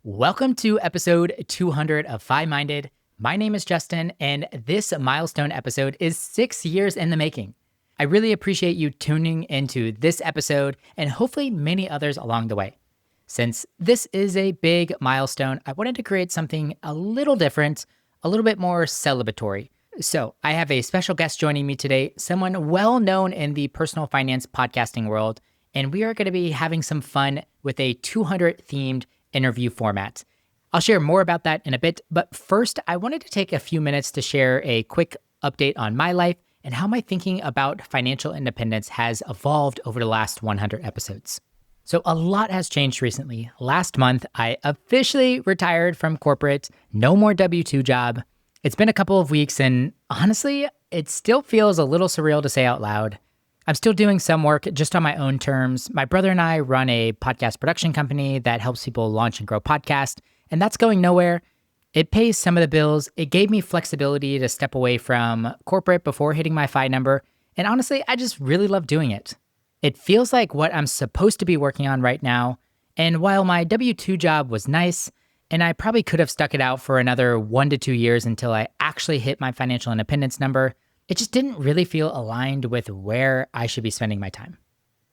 Welcome to episode 200 of Fi-Minded. My name is Justin, and this milestone episode is 6 years in the making. I really appreciate you tuning into this episode and hopefully many others along the way. Since this is a big milestone, I wanted to create something a little different, a little bit more celebratory. So I have a special guest joining me today, someone well known in the personal finance podcasting world, and we are going to be having some fun with a 200 themed interview format. I'll share more about that in a bit, but first, I wanted to take a few minutes to share a quick update on my life and how my thinking about financial independence has evolved over the last 100 episodes. So a lot has changed recently. Last month, I officially retired from corporate, no more W-2 job. It's been a couple of weeks, and honestly, it still feels a little surreal to say out loud. I'm still doing some work just on my own terms. My brother and I run a podcast production company that helps people launch and grow podcasts, and that's going nowhere. It pays some of the bills. It gave me flexibility to step away from corporate before hitting my FI number, and honestly, I just really love doing it. It feels like what I'm supposed to be working on right now, and while my W-2 job was nice, and I probably could have stuck it out for another 1 to 2 years until I actually hit my financial independence number, it just didn't really feel aligned with where I should be spending my time.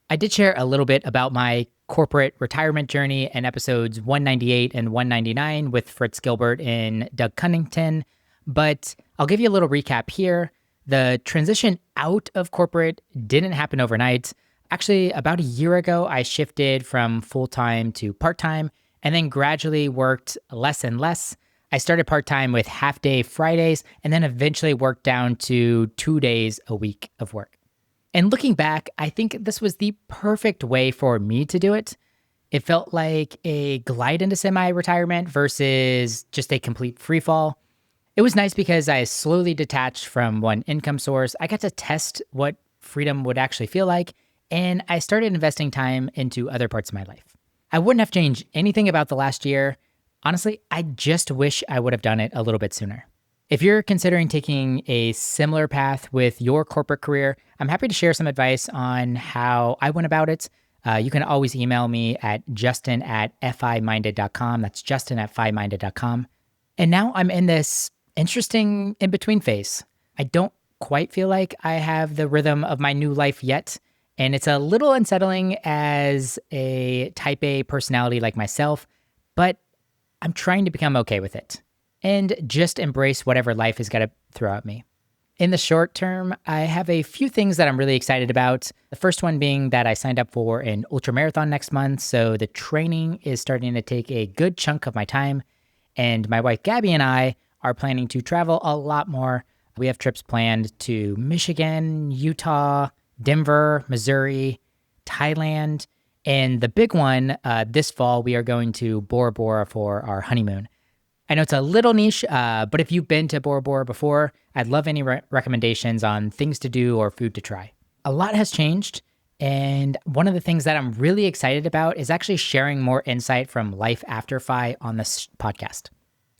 I did share a little bit about my corporate retirement journey in episodes 198 and 199 with Fritz Gilbert and Doug Cunnington, but I'll give you a little recap here. The transition out of corporate didn't happen overnight. Actually, about a year ago, I shifted from full-time to part-time and then gradually worked less and less. I started part-time with half-day Fridays and then eventually worked down to 2 days a week of work. And looking back, I think this was the perfect way for me to do it. It felt like a glide into semi-retirement versus just a complete free fall. It was nice because I slowly detached from one income source. I got to test what freedom would actually feel like, and I started investing time into other parts of my life. I wouldn't have changed anything about the last year. Honestly, I just wish I would have done it a little bit sooner. If you're considering taking a similar path with your corporate career, I'm happy to share some advice on how I went about it. You can always email me at justin@fiminded.com. That's justin@fiminded.com. And now I'm in this interesting in-between phase. I don't quite feel like I have the rhythm of my new life yet, and it's a little unsettling as a type A personality like myself, but I'm trying to become okay with it and just embrace whatever life is going to throw at me. In the short term, I have a few things that I'm really excited about. The first one being that I signed up for an ultramarathon next month, so the training is starting to take a good chunk of my time. And my wife Gabby and I are planning to travel a lot more. We have trips planned to Michigan, Utah, Denver, Missouri, Thailand, and the big one, this fall, we are going to Bora Bora for our honeymoon. I know it's a little niche, but if you've been to Bora Bora before, I'd love any recommendations on things to do or food to try. A lot has changed, and one of the things that I'm really excited about is actually sharing more insight from life after FI on this podcast.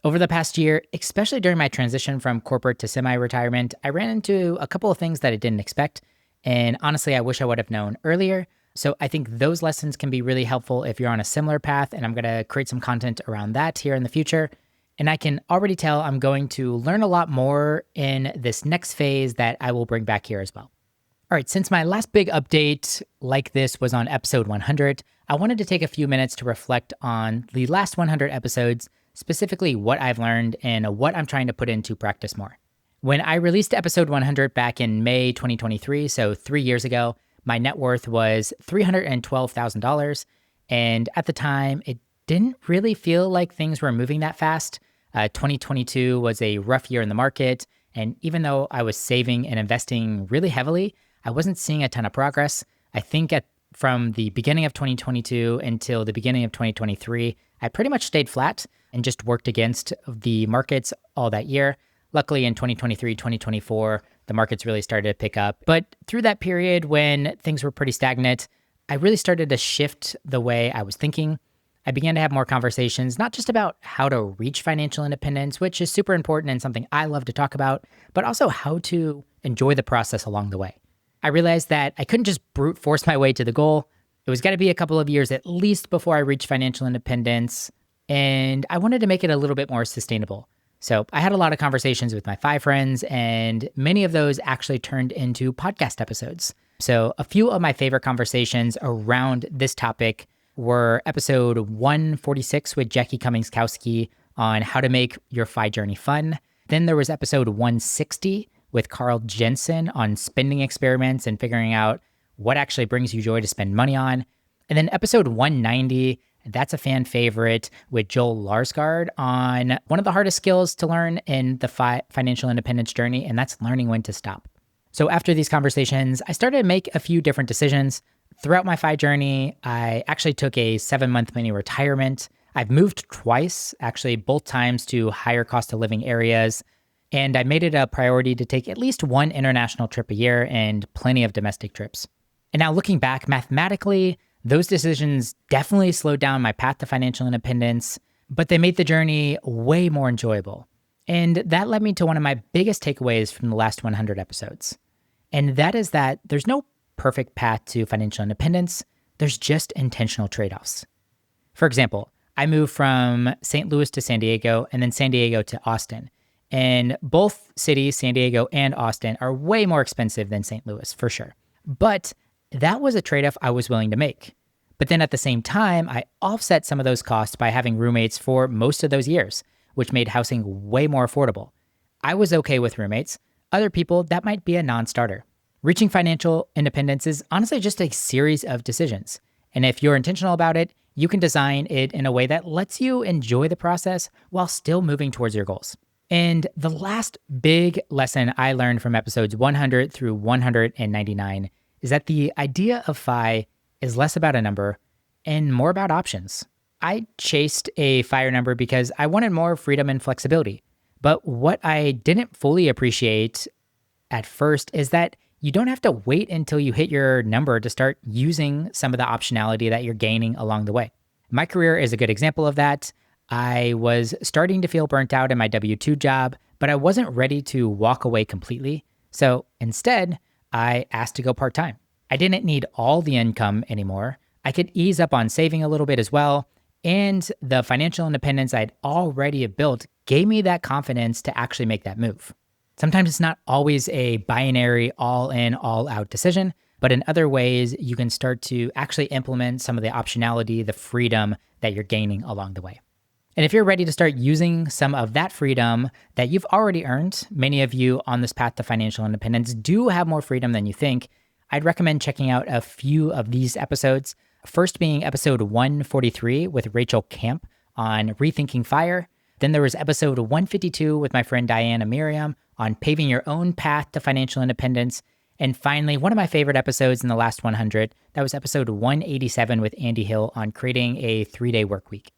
Over the past year, especially during my transition from corporate to semi-retirement, I ran into a couple of things that I didn't expect, and honestly, I wish I would have known earlier. So I think those lessons can be really helpful if you're on a similar path, and I'm going to create some content around that here in the future. And I can already tell I'm going to learn a lot more in this next phase that I will bring back here as well. All right, since my last big update like this was on episode 100, I wanted to take a few minutes to reflect on the last 100 episodes, specifically what I've learned and what I'm trying to put into practice more. When I released episode 100 back in May 2023, so 3 years ago, my net worth was $312,000, and at the time, it didn't really feel like things were moving that fast. 2022 was a rough year in the market, and even though I was saving and investing really heavily, I wasn't seeing a ton of progress. I think from the beginning of 2022 until the beginning of 2023, I pretty much stayed flat and just worked against the markets all that year. Luckily, in 2023, 2024, the markets really started to pick up. But through that period when things were pretty stagnant, I really started to shift the way I was thinking. I began to have more conversations, not just about how to reach financial independence, which is super important and something I love to talk about, but also how to enjoy the process along the way. I realized that I couldn't just brute force my way to the goal. It was got to be a couple of years at least before I reached financial independence. and I wanted to make it a little bit more sustainable. So I had a lot of conversations with my 5 friends, and many of those actually turned into podcast episodes. So a few of my favorite conversations around this topic were episode 146 with Jackie Cummings-Kowski on how to make your FI journey fun. Then there was episode 160 with Carl Jensen on spending experiments and figuring out what actually brings you joy to spend money on. And then episode 190, that's a fan favorite with Joel Larsgaard on one of the hardest skills to learn in the financial independence journey, and that's learning when to stop. So after these conversations, I started to make a few different decisions. Throughout my FI journey, I actually took a 7-month mini retirement. I've moved twice, actually both times to higher cost of living areas. And I made it a priority to take at least one international trip a year and plenty of domestic trips. And now looking back mathematically, those decisions definitely slowed down my path to financial independence, but they made the journey way more enjoyable. And that led me to one of my biggest takeaways from the last 100 episodes. And that is that there's no perfect path to financial independence. There's just intentional trade-offs. For example, I moved from St. Louis to San Diego and then San Diego to Austin. And both cities, San Diego and Austin, are way more expensive than St. Louis, for sure. But that was a trade-off I was willing to make. But then at the same time, I offset some of those costs by having roommates for most of those years, which made housing way more affordable. I was okay with roommates. Other people, that might be a non-starter. Reaching financial independence is honestly just a series of decisions. And if you're intentional about it, you can design it in a way that lets you enjoy the process while still moving towards your goals. And the last big lesson I learned from episodes 100 through 199 is that the idea of FI is less about a number and more about options. I chased a FIRE number because I wanted more freedom and flexibility. But what I didn't fully appreciate at first is that you don't have to wait until you hit your number to start using some of the optionality that you're gaining along the way. My career is a good example of that. I was starting to feel burnt out in my W-2 job, but I wasn't ready to walk away completely. So instead, I asked to go part-time. I didn't need all the income anymore. I could ease up on saving a little bit as well. And the financial independence I'd already built gave me that confidence to actually make that move. Sometimes it's not always a binary all in, all out decision, but in other ways, you can start to actually implement some of the optionality, the freedom that you're gaining along the way. And if you're ready to start using some of that freedom that you've already earned, many of you on this path to financial independence do have more freedom than you think. I'd recommend checking out a few of these episodes. First being episode 143 with Rachel Camp on rethinking FIRE. Then there was episode 152 with my friend Diana Miriam on paving your own path to financial independence. And finally, one of my favorite episodes in the last 100, that was episode 187 with Andy Hill on creating a 3-day work week.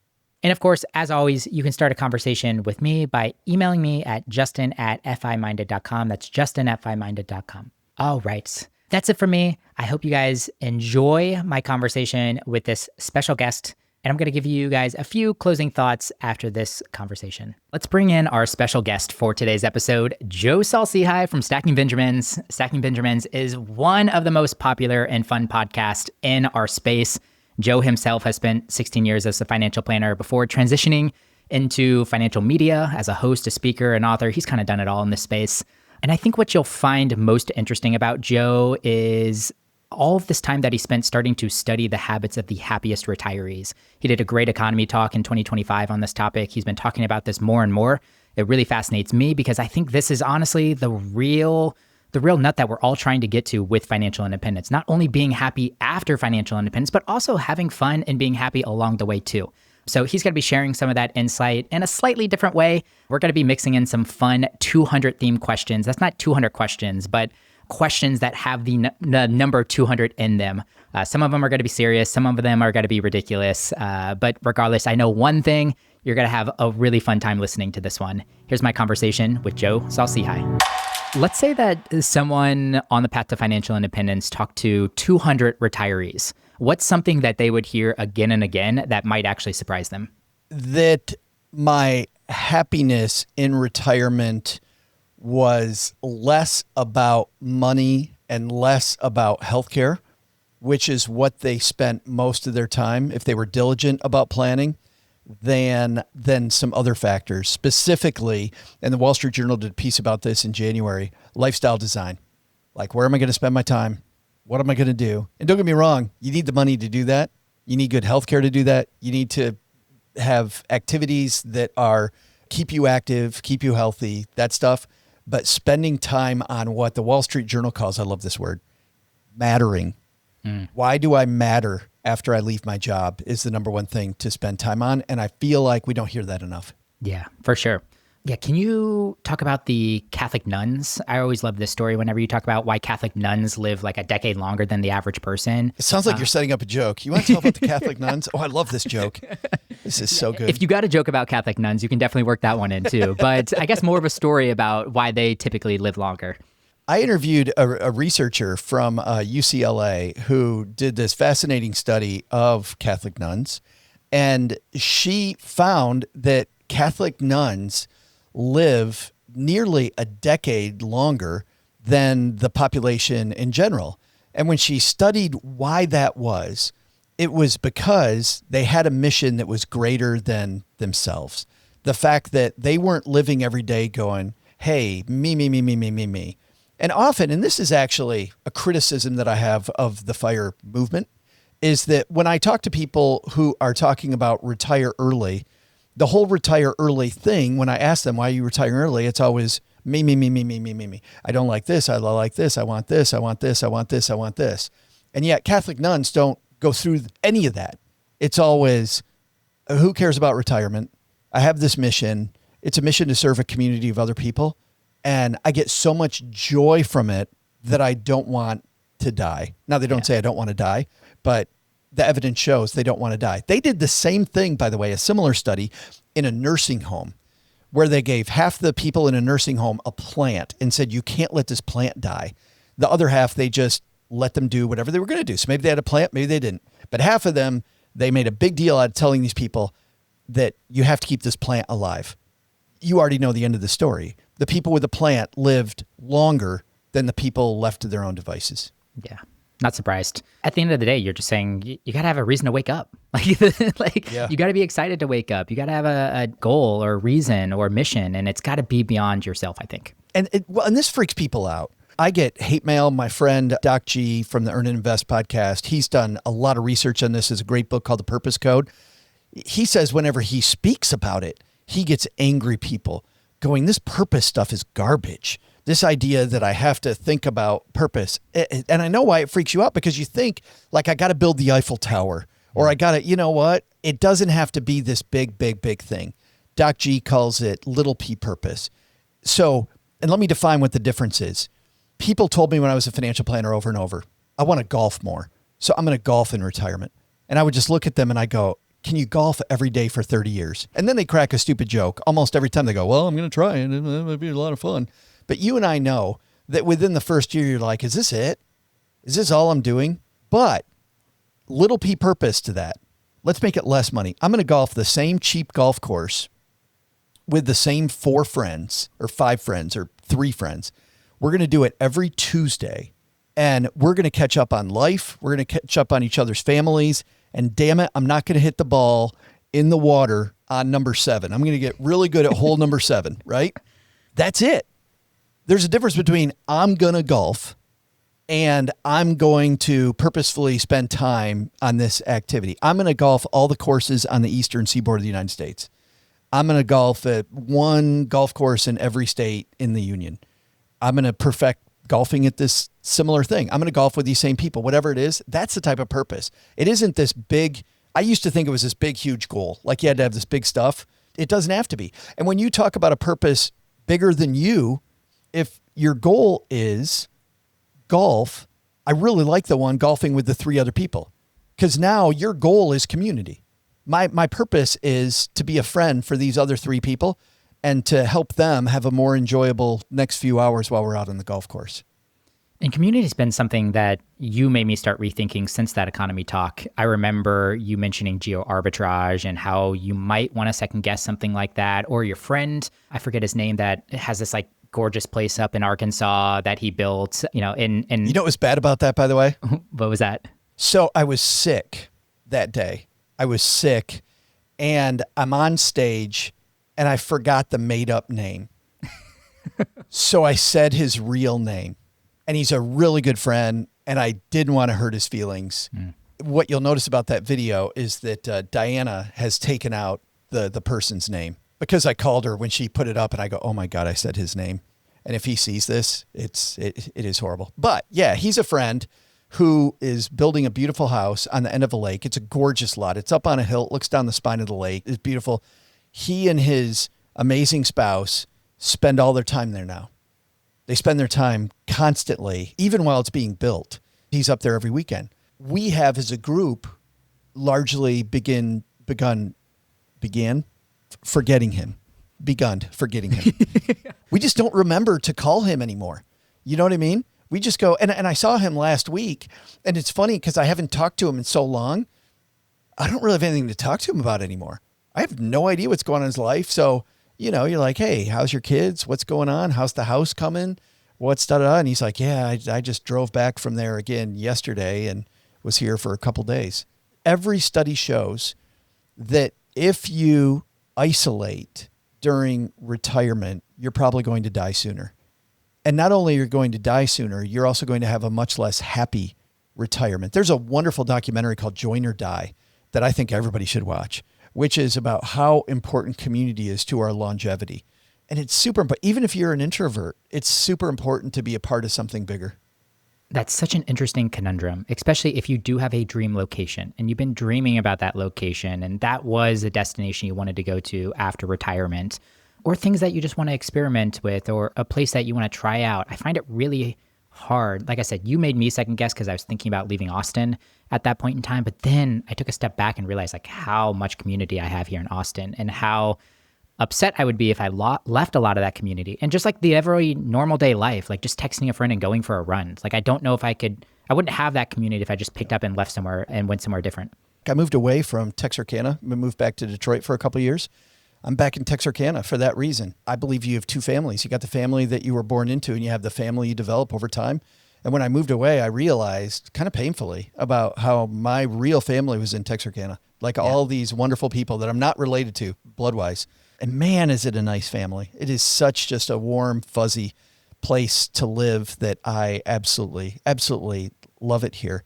And of course, as always, you can start a conversation with me by emailing me at justin@fiminded.com. That's justin@fiminded.com. All right. That's it for me. I hope you guys enjoy my conversation with this special guest. And I'm going to give you guys a few closing thoughts after this conversation. Let's bring in our special guest for today's episode, Joe Saul-Sehy from Stacking Benjamins. Stacking Benjamins is one of the most popular and fun podcasts in our space. Joe himself has spent 16 years as a financial planner before transitioning into financial media as a host, a speaker, an author. He's kind of done it all in this space. And I think what you'll find most interesting about Joe is all of this time that he spent starting to study the habits of the happiest retirees. He did a great economy talk in 2025 on this topic. He's been talking about this more and more. It really fascinates me because I think this is honestly the real nut that we're all trying to get to with financial independence. Not only being happy after financial independence, but also having fun and being happy along the way too. So he's going to be sharing some of that insight in a slightly different way. We're going to be mixing in some fun 200 themed questions. That's not 200 questions, but questions that have the number 200 in them. Some of them are going to be serious. Some of them are going to be ridiculous. But regardless, I know one thing, you're going to have a really fun time listening to this one. Here's my conversation with Joe Saul-Sehy. Let's say that someone on the path to financial independence talked to 200 retirees. What's something that they would hear again and again that might actually surprise them? That my happiness in retirement was less about money and less about healthcare, which is what they spent most of their time if they were diligent about planning. than some other factors. Specifically, and the Wall Street Journal did a piece about this in January, lifestyle design. Like, where am I going to spend my time? What am I going to do? And don't get me wrong, you need the money to do that. You need good healthcare to do that. You need to have activities that are keep you active, keep you healthy, that stuff. But spending time on what the Wall Street Journal calls, I love this word, mattering. Why do I matter after I leave my job is the number one thing to spend time on. And I feel like we don't hear that enough. Yeah, for sure. Yeah, can you talk about the Catholic nuns? I always love this story whenever you talk about why Catholic nuns live like a decade longer than the average person. It sounds like you're setting up a joke. You want to tell about the Catholic nuns? Oh, I love this joke. This is so good. If you got a joke about Catholic nuns, you can definitely work that one in too. But I guess more of a story about why they typically live longer. I interviewed a researcher from UCLA who did this fascinating study of Catholic nuns. And she found that Catholic nuns live nearly a decade longer than the population in general. And when she studied why that was, it was because they had a mission that was greater than themselves. The fact that they weren't living every day going, hey, me, me, me, me, me, me, me. And often, and this is actually a criticism that I have of the FIRE movement, is that when I talk to people who are talking about retire early, the whole retire early thing, when I ask them, why are you retiring early? It's always me, me, me, me, me, me, me, me. I don't like this. I like this. I want this. I want this. I want this. I want this. And yet Catholic nuns don't go through any of that. It's always, who cares about retirement? I have this mission. It's a mission to serve a community of other people. And I get so much joy from it that I don't want to die. Now, they don't say I don't want to die, but the evidence shows they don't want to die. They did the same thing, by the way, a similar study in a nursing home where they gave half the people in a nursing home a plant and said, you can't let this plant die. The other half, they just let them do whatever they were going to do. So maybe they had a plant, maybe they didn't. But half of them, they made a big deal out of telling these people that you have to keep this plant alive. You already know the end of the story. The people with the plant lived longer than the people left to their own devices. Yeah. Not surprised. At the end of the day, you're just saying you got to have a reason to wake up. You got to be excited to wake up. You got to have a goal or reason or mission, and it's got to be beyond yourself, I think. And this freaks people out. I get hate mail. My friend, Doc G from the Earn and Invest podcast, he's done a lot of research on this. There's a great book called The Purpose Code. He says whenever he speaks about it, he gets angry people going, this purpose stuff is garbage. This idea that I have to think about purpose. And I know why it freaks you out, because you think like, I got to build the Eiffel Tower, or I got to, you know what? It doesn't have to be this big, big, big thing. Doc G calls it little p purpose. So, and let me define what the difference is. People told me when I was a financial planner over and over, I want to golf more. So I'm going to golf in retirement. And I would just look at them and I go, can you golf every day for 30 years? And then they crack a stupid joke. Almost every time they go, well, I'm going to try it. It might be a lot of fun. But you and I know that within the first year, you're like, is this it? Is this all I'm doing? But little p purpose to that. Let's make it less money. I'm going to golf the same cheap golf course with the same 4 friends or 5 friends or 3 friends. We're going to do it every Tuesday, and we're going to catch up on life. We're going to catch up on each other's families. And damn it, I'm not going to hit the ball in the water on number 7. I'm going to get really good at hole number 7, right? That's it. There's a difference between I'm going to golf and I'm going to purposefully spend time on this activity. I'm going to golf all the courses on the eastern seaboard of the United States. I'm going to golf at one golf course in every state in the union. I'm going to perfect golfing at this similar thing. I'm going to golf with these same people, whatever it is. That's the type of purpose. It isn't this big, I used to think it was this big, huge goal. Like you had to have this big stuff. It doesn't have to be. And when you talk about a purpose bigger than you, if your goal is golf, I really like the one golfing with the 3 other people, because now your goal is community. My purpose is to be a friend for these other 3 people and to help them have a more enjoyable next few hours while we're out on the golf course. And community has been something that you made me start rethinking since that economy talk. I remember you mentioning geo arbitrage and how you might want to second guess something like that, or your friend, I forget his name, that has this like gorgeous place up in Arkansas that he built, in You know what was bad about that, by the way? What was that? So I was sick that day. I was sick and I'm on stage and I forgot the made up name. So I said his real name, and he's a really good friend, and I didn't want to hurt his feelings. What you'll notice about that video is that Diana has taken out the person's name, because I called her when she put it up, and I go, oh my God, I said his name. And if he sees this, it is horrible. But yeah, he's a friend who is building a beautiful house on the end of a lake. It's a gorgeous lot. It's up on a hill. It looks down the spine of the lake. It's beautiful. He and his amazing spouse spend all their time there now. They spend their time constantly, even while it's being built. He's up there every weekend. We have, as a group, largely begun forgetting him. We just don't remember to call him anymore. You know what I mean? We just go, and I saw him last week, and it's funny because I haven't talked to him in so long. I don't really have anything to talk to him about anymore. I have no idea what's going on in his life. So, you know, you're like, hey, how's your kids? What's going on? How's the house coming? What's da-da? And he's like, yeah, I just drove back from there again yesterday and was here for a couple days. Every study shows that if you isolate during retirement, you're probably going to die sooner. And not only are you going to die sooner, you're also going to have a much less happy retirement. There's a wonderful documentary called Join or Die that I think everybody should watch, which is about how important community is to our longevity. And it's super important. Even if you're an introvert, it's super important to be a part of something bigger. That's such an interesting conundrum, especially if you do have a dream location and you've been dreaming about that location and that was a destination you wanted to go to after retirement, or things that you just want to experiment with, or a place that you want to try out. I find it really hard. Like I said, you made me second guess because I was thinking about leaving Austin at that point in time. But then I took a step back and realized like how much community I have here in Austin and how upset I would be if I left a lot of that community. And just like the every normal day life, like just texting a friend and going for a run. It's like, I don't know if I wouldn't have that community if I just picked up and left somewhere and went somewhere different. I moved away from Texarkana. I moved back to Detroit for a couple of years. I'm back in Texarkana for that reason. I believe you have two families. You got the family that you were born into, and you have the family you develop over time. And when I moved away, I realized kind of painfully about how my real family was in Texarkana. Like all these wonderful people that I'm not related to blood-wise. And man, is it a nice family. It is such just a warm, fuzzy place to live that I absolutely, absolutely love it here.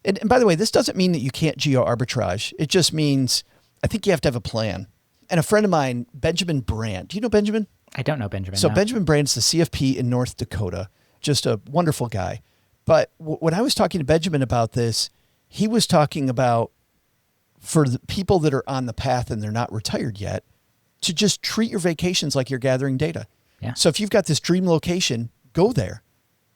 And by the way, this doesn't mean that you can't geo-arbitrage. It just means I think you have to have a plan. And a friend of mine, Benjamin Brandt. Do you know Benjamin? I don't know Benjamin. So no. Benjamin Brandt's the CFP in North Dakota. Just a wonderful guy. But when I was talking to Benjamin about this, he was talking about for the people that are on the path and they're not retired yet, to just treat your vacations like you're gathering data. Yeah. So if you've got this dream location, go there.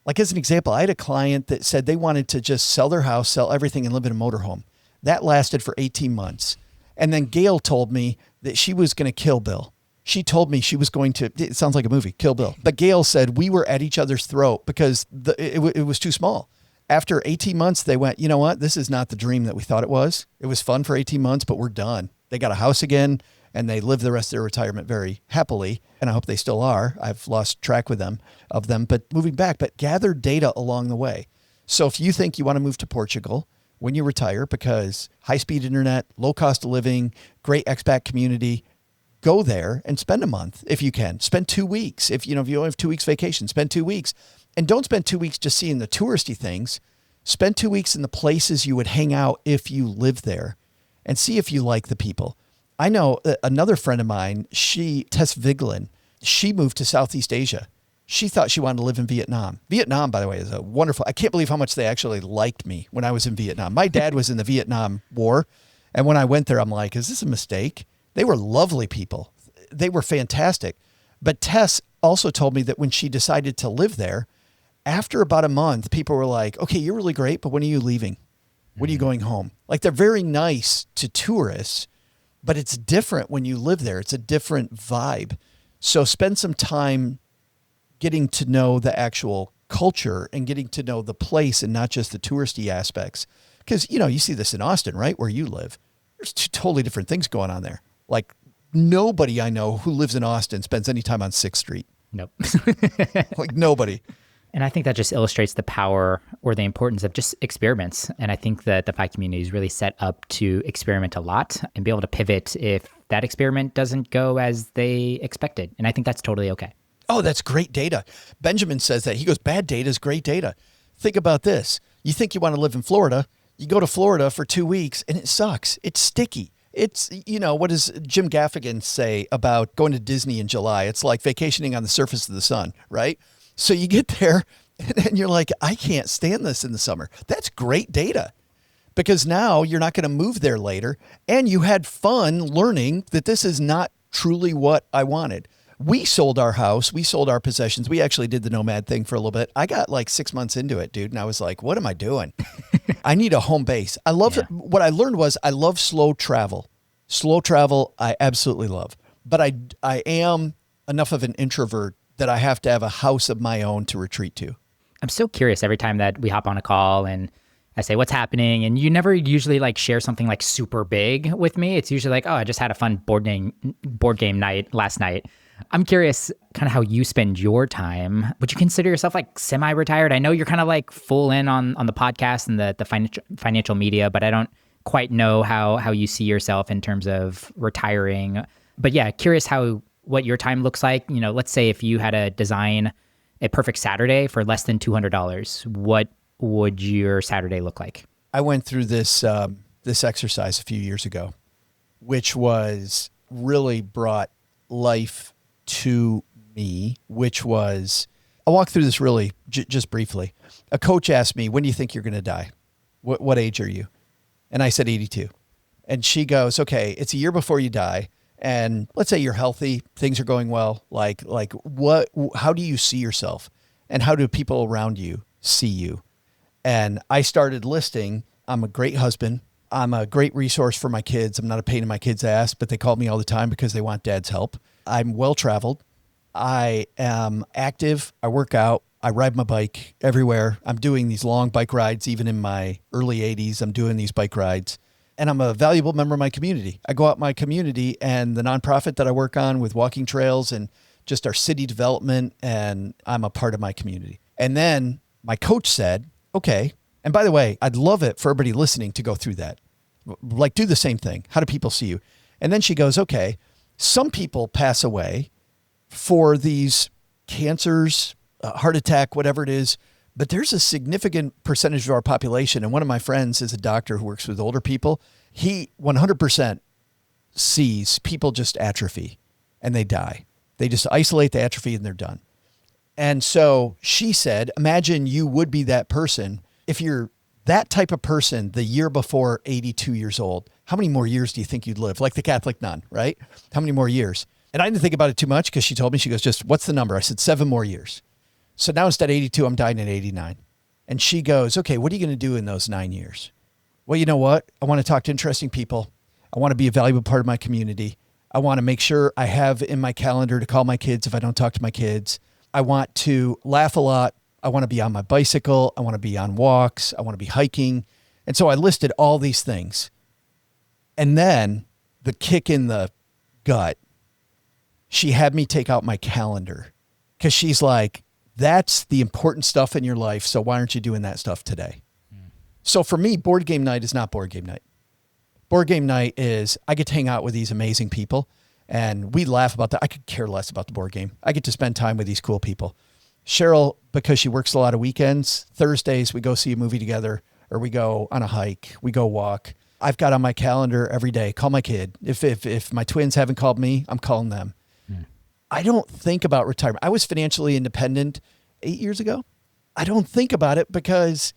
Like as an example, I had a client that said they wanted to just sell their house, sell everything, and live in a motorhome. That lasted for 18 months. And then Gail told me that she was going to kill Bill. She told me she was going to, it sounds like a movie, Kill Bill. But Gail said we were at each other's throat because it was too small. After 18 months, they went, you know what? This is not the dream that we thought it was. It was fun for 18 months, but we're done. They got a house again, and they live the rest of their retirement very happily. And I hope they still are. I've lost track of them, but moving back, but gather data along the way. So if you think you want to move to Portugal when you retire because high-speed internet, low cost of living, great expat community, go there and spend a month if you can. Spend 2 weeks. If you only have 2 weeks vacation, spend 2 weeks. And don't spend 2 weeks just seeing the touristy things. Spend 2 weeks in the places you would hang out if you live there and see if you like the people. I know another friend of mine, Tess Viglin, she moved to Southeast Asia. She thought she wanted to live in Vietnam. Vietnam, by the way, is a wonderful, I can't believe how much they actually liked me when I was in Vietnam. My dad was in the Vietnam War. And when I went there, I'm like, is this a mistake? They were lovely people. They were fantastic. But Tess also told me that when she decided to live there, after about a month, people were like, okay, you're really great, but when are you leaving? When are you going home? Like they're very nice to tourists, but it's different when you live there. It's a different vibe. So spend some time getting to know the actual culture and getting to know the place and not just the touristy aspects. Because, you see this in Austin, right? Where you live. There's two totally different things going on there. Like nobody I know who lives in Austin spends any time on 6th Street. Nope. Like nobody. And I think that just illustrates the power or the importance of just experiments. And I think that the FI community is really set up to experiment a lot and be able to pivot if that experiment doesn't go as they expected. And I think that's totally okay. Oh, that's great data. Benjamin says that. He goes, bad data is great data. Think about this. You think you want to live in Florida. You go to Florida for 2 weeks and it sucks. It's sticky. It's, what does Jim Gaffigan say about going to Disney in July? It's like vacationing on the surface of the sun, right? So you get there and you're like, I can't stand this in the summer. That's great data because now you're not going to move there later. And you had fun learning that this is not truly what I wanted. We sold our house. We sold our possessions. We actually did the nomad thing for a little bit. I got like 6 months into it, dude. And I was like, what am I doing? I need a home base. I love what I learned was I love slow travel. Slow travel, I absolutely love. But I am enough of an introvert that I have to have a house of my own to retreat to. I'm so curious every time that we hop on a call and I say, what's happening? And you never usually like share something like super big with me. It's usually like, oh, I just had a fun board game night last night. I'm curious kind of how you spend your time. Would you consider yourself like semi-retired? I know you're kind of like full in on the podcast and the financial media, but I don't quite know how you see yourself in terms of retiring. But yeah, curious what your time looks like. Let's say if you had to design a perfect Saturday for less than $200, what would your Saturday look like? I went through this exercise a few years ago, which was really brought life to me, which was, I'll walk through this really just briefly. A coach asked me, when do you think you're going to die? What age are you? And I said 82. And she goes, okay, it's a year before you die. And let's say you're healthy, things are going well. How do you see yourself? And how do people around you see you? And I started listing, I'm a great husband. I'm a great resource for my kids. I'm not a pain in my kids' ass, but they call me all the time because they want dad's help. I'm well-traveled. I am active. I work out. I ride my bike everywhere. I'm doing these long bike rides. Even in my early 80s, I'm doing these bike rides. And I'm a valuable member of my community. I go out in my community and the nonprofit that I work on with walking trails and just our city development, and I'm a part of my community. And then my coach said, okay, and by the way, I'd love it for everybody listening to go through that. Like, do the same thing. How do people see you? And then she goes, okay, some people pass away for these cancers, heart attack, whatever it is, but there's a significant percentage of our population. And one of my friends is a doctor who works with older people. He 100% sees people just atrophy and they die. They just isolate the atrophy and they're done. And so she said, imagine you would be that person. If you're that type of person the year before 82 years old, how many more years do you think you'd live? Like the Catholic nun, right? How many more years? And I didn't think about it too much because she told me, she goes, just what's the number? I said, 7 more years. So now instead of 82, I'm dying at 89. And she goes, okay, what are you going to do in those 9 years? Well, you know what? I want to talk to interesting people. I want to be a valuable part of my community. I want to make sure I have in my calendar to call my kids if I don't talk to my kids. I want to laugh a lot. I want to be on my bicycle. I want to be on walks. I want to be hiking. And so I listed all these things. And then the kick in the gut, she had me take out my calendar because she's like, that's the important stuff in your life. So why aren't you doing that stuff today? So for me, board game night is not board game night. Board game night is I get to hang out with these amazing people and we laugh about that. I could care less about the board game. I get to spend time with these cool people. Cheryl, because she works a lot of weekends, Thursdays we go see a movie together or we go on a hike, we go walk. I've got on my calendar every day, call my kid. If my twins haven't called me, I'm calling them. I don't think about retirement. I was financially independent 8 years ago. I don't think about it because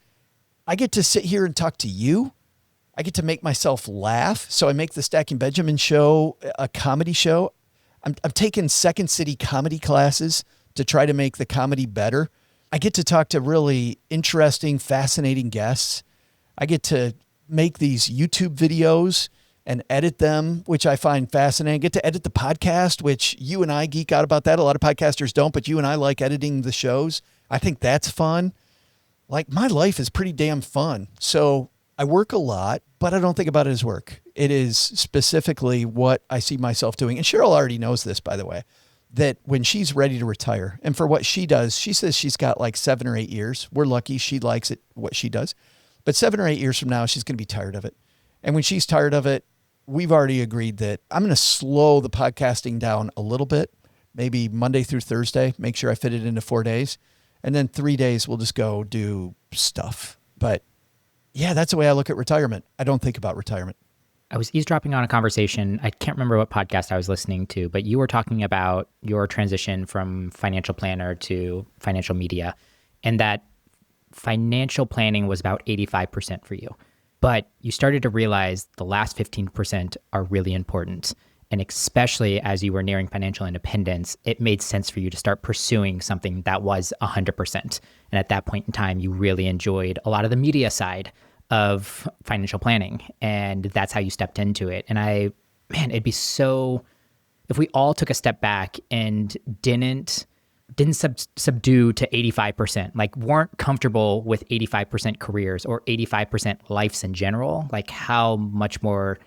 I get to sit here and talk to you. I get to make myself laugh. So I make the Stacking Benjamin show a comedy show. I'm taking Second City comedy classes to try to make the comedy better. I get to talk to really interesting, fascinating guests. I get to make these YouTube videos and edit them, which I find fascinating. I get to edit the podcast, which you and I geek out about that. A lot of podcasters don't, but you and I like editing the shows. I think that's fun. Like, my life is pretty damn fun. So I work a lot, but I don't think about it as work. It is specifically what I see myself doing. And Cheryl already knows this, by the way. that when she's ready to retire, and for what she does, she says she's got like 7 or 8 years. We're lucky she likes it, what she does. But 7 or 8 years from now, she's going to be tired of it. And when she's tired of it, we've already agreed that I'm going to slow the podcasting down a little bit, maybe Monday through Thursday, make sure I fit it into 4 days. And then 3 days, we'll just go do stuff. But yeah, that's the way I look at retirement. I don't think about retirement. I was eavesdropping on a conversation. I can't remember what podcast I was listening to, but you were talking about your transition from financial planner to financial media, and that financial planning was about 85% for you. But you started to realize the last 15% are really important. And especially as you were nearing financial independence, it made sense for you to start pursuing something that was 100%. And at that point in time, you really enjoyed a lot of the media side of financial planning. And that's how you stepped into it. And it'd be so, if we all took a step back and didn't subdue to 85%, like weren't comfortable with 85% careers or 85% lives in general, like how much more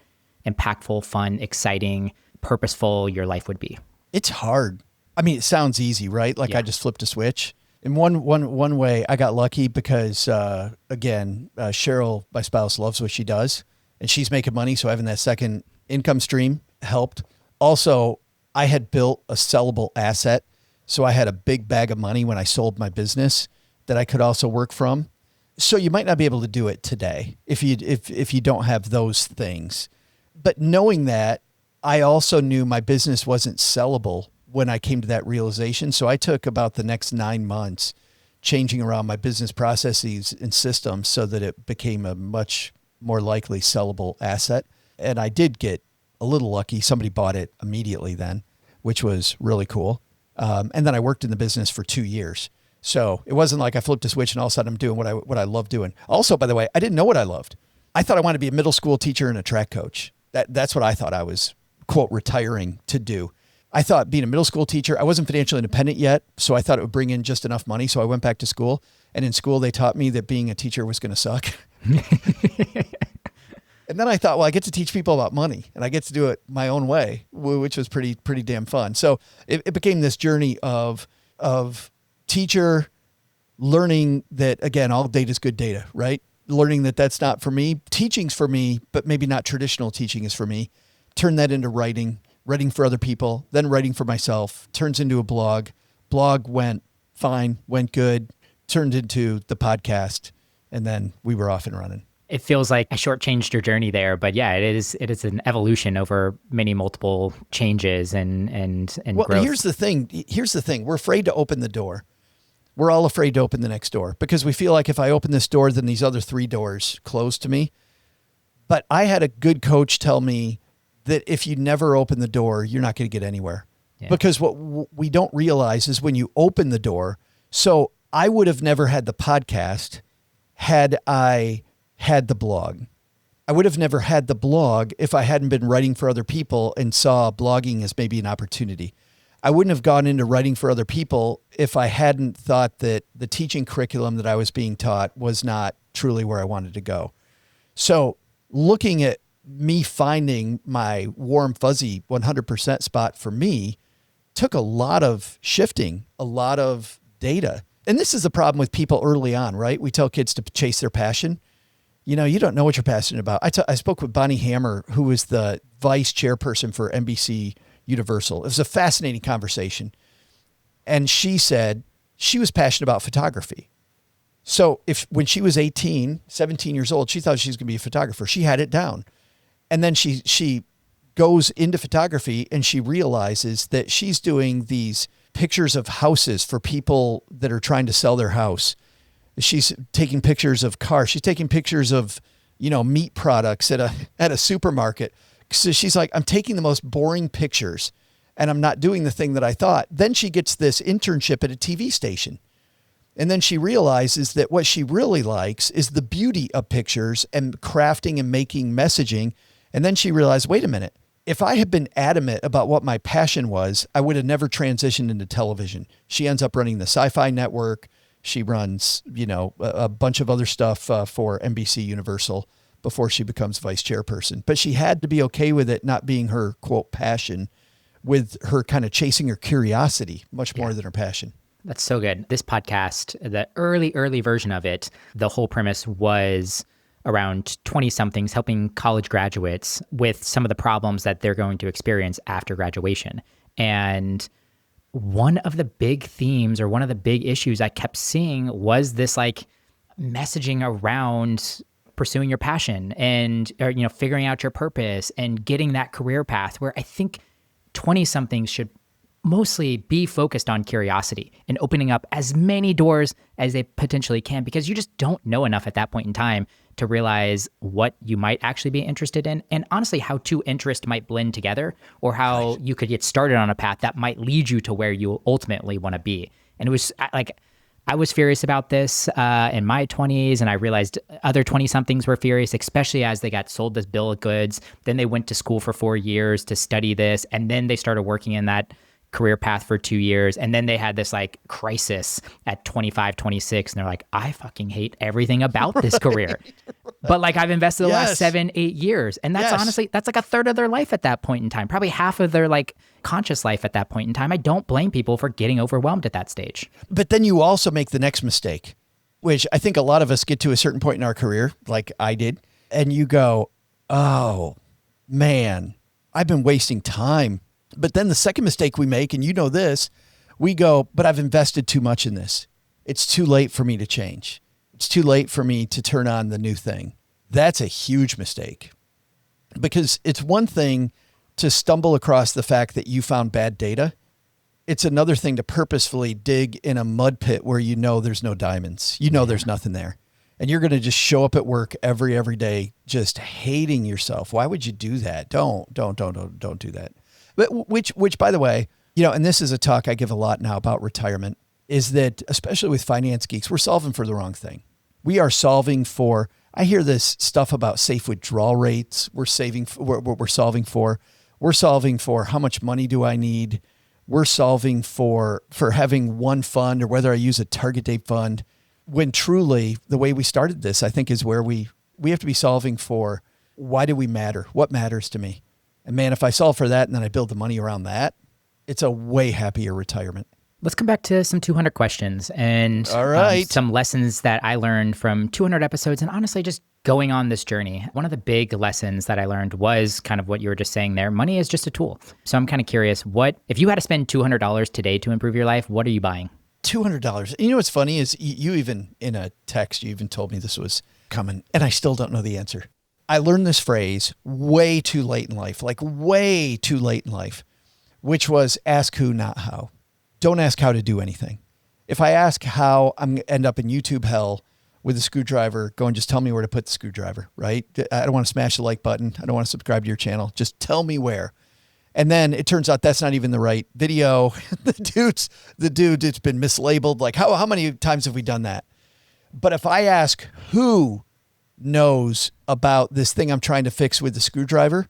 impactful, fun, exciting, purposeful your life would be. It's hard. I mean, it sounds easy, right? Like I just flipped a switch. In one way, I got lucky because, Cheryl, my spouse, loves what she does, and she's making money, so having that second income stream helped. Also, I had built a sellable asset, so I had a big bag of money when I sold my business that I could also work from. So you might not be able to do it today if you don't have those things. But knowing that, I also knew my business wasn't sellable when I came to that realization. So I took about the next 9 months changing around my business processes and systems so that it became a much more likely sellable asset. And I did get a little lucky. Somebody bought it immediately then, which was really cool. And then I worked in the business for 2 years. So it wasn't like I flipped a switch and all of a sudden I'm doing what I love doing. Also, by the way, I didn't know what I loved. I thought I wanted to be a middle school teacher and a track coach. That's what I thought I was, quote, retiring to do. I thought being a middle school teacher, I wasn't financially independent yet, so I thought it would bring in just enough money. So I went back to school, and in school they taught me that being a teacher was going to suck. And then I thought, well, I get to teach people about money, and I get to do it my own way, which was pretty damn fun. So it became this journey of teacher, learning that, again, all data is good data, right? Learning that that's not for me. Teaching's for me, but maybe not traditional teaching is for me. Turn that into writing for other people, then writing for myself, turns into a blog. Blog went fine, went good, turned into the podcast, and then we were off and running. It feels like I shortchanged your journey there, but yeah, it is an evolution over many multiple changes and well, growth. Here's the thing. We're afraid to open the door. We're all afraid to open the next door because we feel like if I open this door, then these other 3 doors close to me. But I had a good coach tell me that if you never open the door, you're not going to get anywhere. Yeah. Because what we don't realize is when you open the door, so I would have never had the podcast had I had the blog. I would have never had the blog if I hadn't been writing for other people and saw blogging as maybe an opportunity. I wouldn't have gone into writing for other people if I hadn't thought that the teaching curriculum that I was being taught was not truly where I wanted to go. So looking at me finding my warm, fuzzy 100% spot for me took a lot of shifting, a lot of data. And this is the problem with people early on, right? We tell kids to chase their passion. You know, you don't know what you're passionate about. I spoke with Bonnie Hammer, who was the vice chairperson for NBC Universal. It was a fascinating conversation. And she said she was passionate about photography. So when she was 18, 17 years old, she thought she was going to be a photographer. She had it down. And then she goes into photography and she realizes that she's doing these pictures of houses for people that are trying to sell their house. She's taking pictures of cars. She's taking pictures of, meat products at a supermarket. So she's like, I'm taking the most boring pictures and I'm not doing the thing that I thought. Then she gets this internship at a TV station. And then she realizes that what she really likes is the beauty of pictures and crafting and making messaging. And then she realized, wait a minute, if I had been adamant about what my passion was, I would have never transitioned into television. She ends up running the Sci-Fi Network. She runs, a bunch of other stuff for NBC Universal before she becomes vice chairperson. But she had to be okay with it not being her, quote, passion with her kind of chasing her curiosity much more than her passion. That's so good. This podcast, the early version of it, the whole premise was around 20-somethings helping college graduates with some of the problems that they're going to experience after graduation. And one of the big themes or one of the big issues I kept seeing was this like messaging around pursuing your passion and figuring out your purpose and getting that career path, where I think 20-somethings should mostly be focused on curiosity and opening up as many doors as they potentially can, because you just don't know enough at that point in time to realize what you might actually be interested in, and honestly how two interests might blend together, or how you could get started on a path that might lead you to where you ultimately want to be. And it was like, I was furious about this in my 20s, and I realized other 20-somethings were furious, especially as they got sold this bill of goods. Then they went to school for 4 years to study this, and then they started working in that career path for 2 years. And then they had this like crisis at 25, 26, and they're like, I fucking hate everything about this career. But like, I've invested the last 7, 8 years. And that's honestly, that's like a third of their life at that point in time, probably half of their like conscious life at that point in time. I don't blame people for getting overwhelmed at that stage. But then you also make the next mistake, which I think a lot of us get to a certain point in our career, like I did, and you go, oh man, I've been wasting time. But then the second mistake we make, and you know this, we go, but I've invested too much in this. It's too late for me to change. It's too late for me to turn on the new thing. That's a huge mistake, because it's one thing to stumble across the fact that you found bad data. It's another thing to purposefully dig in a mud pit where you know there's no diamonds. You know there's nothing there. And you're going to just show up at work every day just hating yourself. Why would you do that? Don't do that. But which by the way, and this is a talk I give a lot now about retirement, is that especially with finance geeks, we're solving for the wrong thing. We are solving for, I hear this stuff about safe withdrawal rates. We're solving for how much money do I need? We're solving for having one fund, or whether I use a target date fund, when truly the way we started this, I think, is where we have to be solving for, why do we matter? What matters to me? And man, if I solve for that and then I build the money around that, it's a way happier retirement. Let's come back to some 200 questions and all right. Some lessons that I learned from 200 episodes, and honestly, just going on this journey. One of the big lessons that I learned was kind of what you were just saying there. Money is just a tool. So I'm kind of curious, if you had to spend $200 today to improve your life, what are you buying? $200. You know what's funny is you even, in a text, you even told me this was coming, and I still don't know the answer. I learned this phrase way too late in life, which was ask who, not how. Don't ask how to do anything. If I ask how, I'm going to end up in YouTube hell with a screwdriver going, just tell me where to put the screwdriver, right? I don't want to smash the like button. I don't want to subscribe to your channel. Just tell me where. And then it turns out that's not even the right video. The dude, it's been mislabeled. Like how many times have we done that? But if I ask who knows about this thing I'm trying to fix with the screwdriver,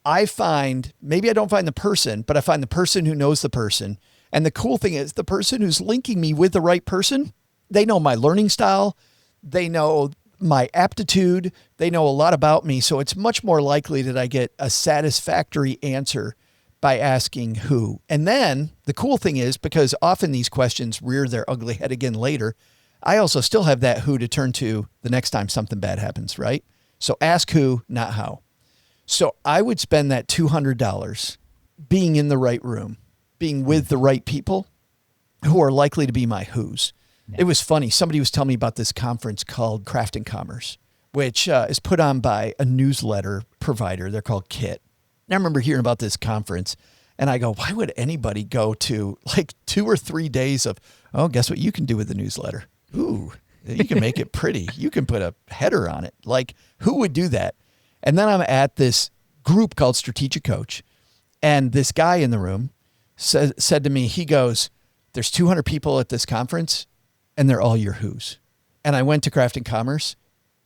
I find, maybe I don't find the person, but I find the person who knows the person. And the cool thing is, the person who's linking me with the right person, they know my learning style. They know my aptitude. They know a lot about me. So it's much more likely that I get a satisfactory answer by asking who. And then the cool thing is, because often these questions rear their ugly head again later, I also still have that who to turn to the next time something bad happens, right? So ask who, not how. So I would spend that $200 being in the right room, being with the right people who are likely to be my who's. Yeah. It was funny. Somebody was telling me about this conference called Craft and Commerce, which is put on by a newsletter provider. They're called Kit. And I remember hearing about this conference, and I go, why would anybody go to like 2 or 3 days of, oh, guess what you can do with the newsletter? Ooh, you can make it pretty. You can put a header on it. Like, who would do that? And then I'm at this group called Strategic Coach, and this guy in the room said to me, he goes, there's 200 people at this conference, and they're all your who's. And I went to Craft and Commerce,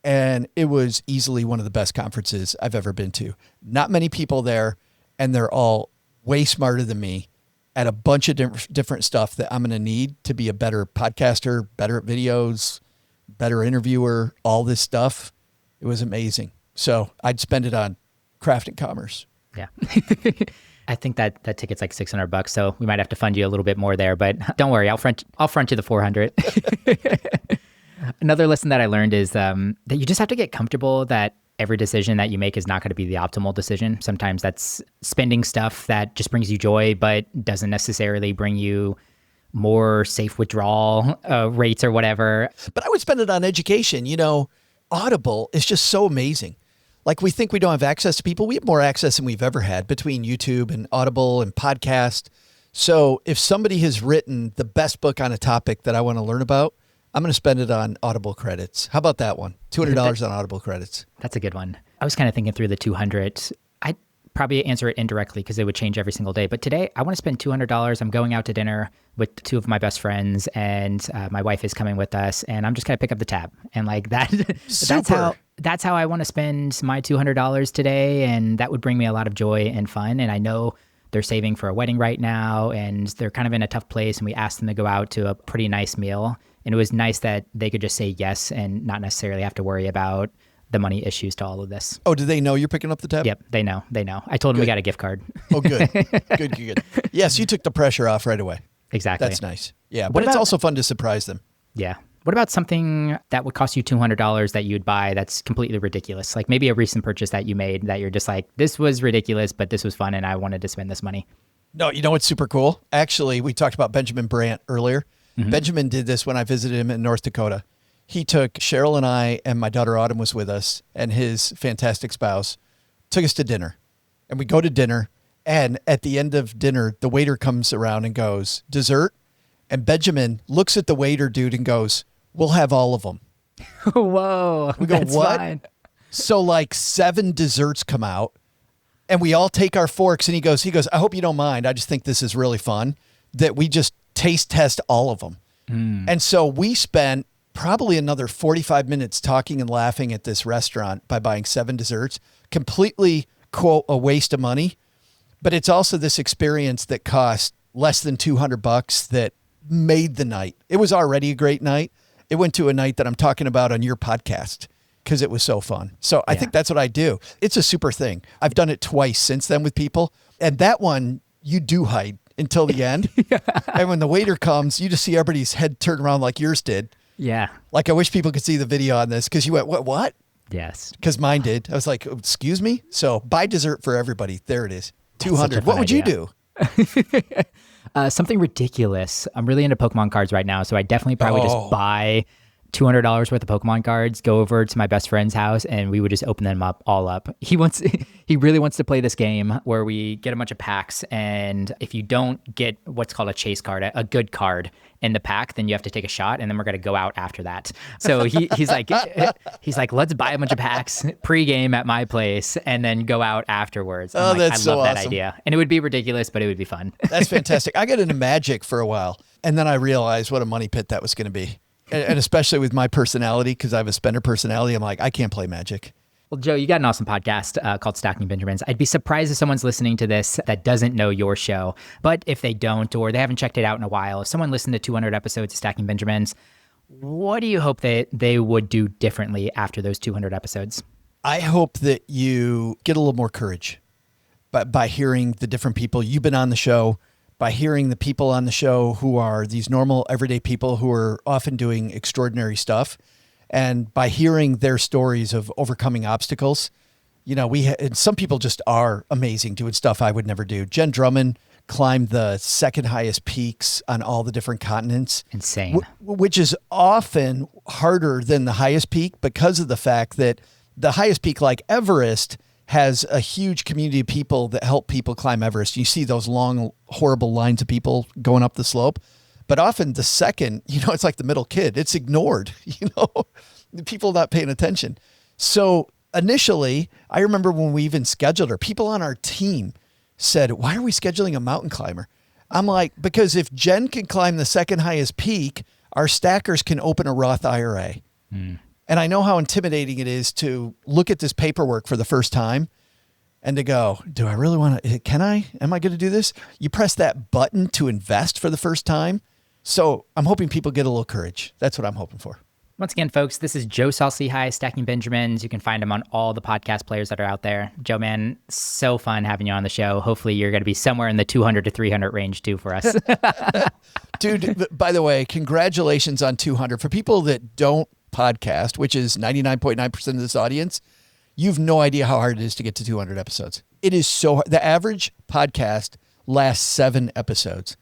and it was easily one of the best conferences I've ever been to. Not many people there, and they're all way smarter than me at a bunch of different stuff that I'm going to need to be a better podcaster, better at videos, better interviewer, all this stuff. It was amazing. So I'd spend it on Craft and Commerce. Yeah. I think that ticket's like $600, so we might have to fund you a little bit more there. But don't worry, I'll front you the 400. Another lesson that I learned is that you just have to get comfortable that every decision that you make is not going to be the optimal decision. Sometimes that's spending stuff that just brings you joy, but doesn't necessarily bring you more safe withdrawal rates or whatever. But I would spend it on education. Audible is just so amazing. Like, we think we don't have access to people. We have more access than we've ever had between YouTube and Audible and podcast. So if somebody has written the best book on a topic that I want to learn about, I'm going to spend it on Audible credits. How about that one? $200 on Audible credits. That's a good one. I was kind of thinking through the 200. I'd probably answer it indirectly because it would change every single day. But today I want to spend $200. I'm going out to dinner with two of my best friends, and my wife is coming with us, and I'm just going to pick up the tab. And like that, that's how I want to spend my $200 today. And that would bring me a lot of joy and fun. And I know they're saving for a wedding right now, and they're kind of in a tough place. And we asked them to go out to a pretty nice meal. And it was nice that they could just say yes and not necessarily have to worry about the money issues to all of this. Oh, do they know you're picking up the tab? Yep, they know. I told them we got a gift card. Oh, good. Good. Yes, you took the pressure off right away. Exactly. That's nice. Yeah, but it's also fun to surprise them. Yeah. What about something that would cost you $200 that you'd buy that's completely ridiculous? Like maybe a recent purchase that you made that you're just like, this was ridiculous, but this was fun and I wanted to spend this money. No, you know what's super cool? Actually, we talked about Benjamin Brandt earlier. Mm-hmm. Benjamin did this when I visited him in North Dakota. He took Cheryl and I, and my daughter Autumn was with us, and his fantastic spouse took us to dinner. And we go to dinner, and at the end of dinner, the waiter comes around and goes, dessert? And Benjamin looks at the waiter dude and goes, we'll have all of them. Whoa. We go, that's what? Fine. So like 7 desserts come out, and we all take our forks, and he goes, I hope you don't mind. I just think this is really fun that we just taste test all of them. And so we spent probably another 45 minutes talking and laughing at this restaurant by buying 7 desserts, completely, quote, a waste of money. But it's also this experience that cost less than $200 that made the night. It was already a great night. It went to a night that I'm talking about on your podcast because it was so fun. So I think that's what I do. It's a super thing. I've done it twice since then with people. And that one, you do hide until the end. And when the waiter comes, you just see everybody's head turn around like yours did. Yeah. Like, I wish people could see the video on this because you went, what? Yes. Because mine did. I was like, excuse me? So buy dessert for everybody. There it is. 200. What would you do? Something ridiculous. I'm really into Pokemon cards right now, so I definitely probably just buy $200 worth of Pokemon cards, go over to my best friend's house, and we would just open them all up. He really wants to play this game where we get a bunch of packs, and if you don't get what's called a chase card, a good card in the pack, then you have to take a shot, and then we're going to go out after that. So he's like, let's buy a bunch of packs pregame at my place, and then go out afterwards. I love that idea. And it would be ridiculous, but it would be fun. That's fantastic. I got into Magic for a while, and then I realized what a money pit that was going to be. And especially with my personality, because I have a spender personality, I'm like, I can't play Magic. Well, Joe, you got an awesome podcast called Stacking Benjamins. I'd be surprised if someone's listening to this that doesn't know your show. But if they don't, or they haven't checked it out in a while, if someone listened to 200 episodes of Stacking Benjamins, what do you hope that they would do differently after those 200 episodes? I hope that you get a little more courage by hearing the different people you've been on the show, by hearing the people on the show who are these normal, everyday people who are often doing extraordinary stuff, and by hearing their stories of overcoming obstacles. You know, and some people just are amazing doing stuff I would never do. Jen Drummond climbed the second highest peaks on all the different continents. Insane. Which is often harder than the highest peak because of the fact that the highest peak, like Everest, has a huge community of people that help people climb Everest. You see those long, horrible lines of people going up the slope. But often the second, it's like the middle kid. It's ignored, the people not paying attention. So initially, I remember when we even scheduled her, people on our team said, why are we scheduling a mountain climber? I'm like, because if Jen can climb the second highest peak, our stackers can open a Roth IRA. And I know how intimidating it is to look at this paperwork for the first time and to go, do I really want to, am I going to do this? You press that button to invest for the first time. So I'm hoping people get a little courage. That's what I'm hoping for. Once again, folks, this is Joe Saul-Sehy, Stacking Benjamins. You can find him on all the podcast players that are out there. Joe, man, so fun having you on the show. Hopefully you're going to be somewhere in the 200 to 300 range too for us. Dude, by the way, congratulations on 200. For people that don't podcast, which is 99.9% of this audience, you've no idea how hard it is to get to 200 episodes. It is so hard. The average podcast lasts 7 episodes.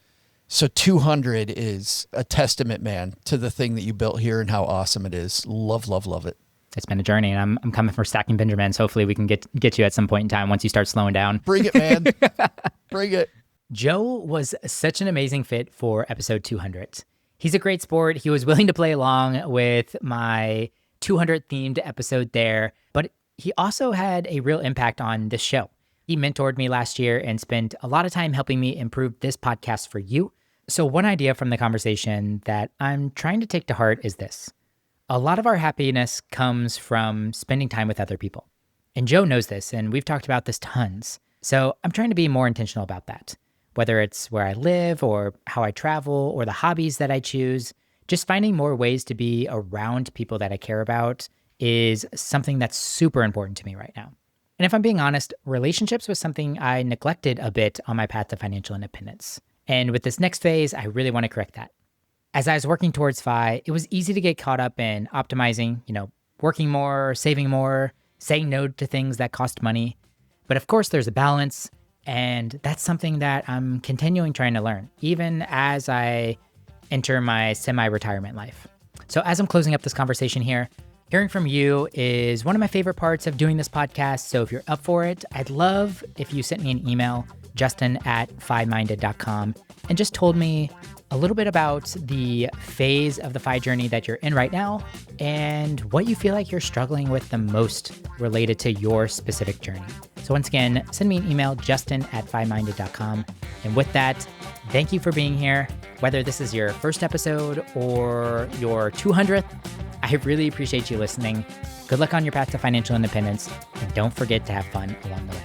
So 200 is a testament, man, to the thing that you built here and how awesome it is. Love, love, love it. It's been a journey, and I'm coming for Stacking Benjamins. Hopefully we can get you at some point in time once you start slowing down. Bring it, man. Bring it. Joe was such an amazing fit for episode 200. He's a great sport. He was willing to play along with my 200 themed episode there, but he also had a real impact on this show. He mentored me last year and spent a lot of time helping me improve this podcast for you. So one idea from the conversation that I'm trying to take to heart is this. A lot of our happiness comes from spending time with other people. And Joe knows this, and we've talked about this tons. So I'm trying to be more intentional about that. Whether it's where I live or how I travel or the hobbies that I choose, just finding more ways to be around people that I care about is something that's super important to me right now. And if I'm being honest, relationships was something I neglected a bit on my path to financial independence. And with this next phase, I really want to correct that. As I was working towards FI, it was easy to get caught up in optimizing, working more, saving more, saying no to things that cost money. But of course, there's a balance, and that's something that I'm continuing trying to learn, even as I enter my semi-retirement life. So as I'm closing up this conversation here, hearing from you is one of my favorite parts of doing this podcast. So if you're up for it, I'd love if you sent me an email, justin@fiminded.com, and just told me a little bit about the phase of the FI journey that you're in right now and what you feel like you're struggling with the most related to your specific journey. So once again, send me an email, justin@fiminded.com. And with that, thank you for being here. Whether this is your first episode or your 200th, I really appreciate you listening. Good luck on your path to financial independence, and don't forget to have fun along the way.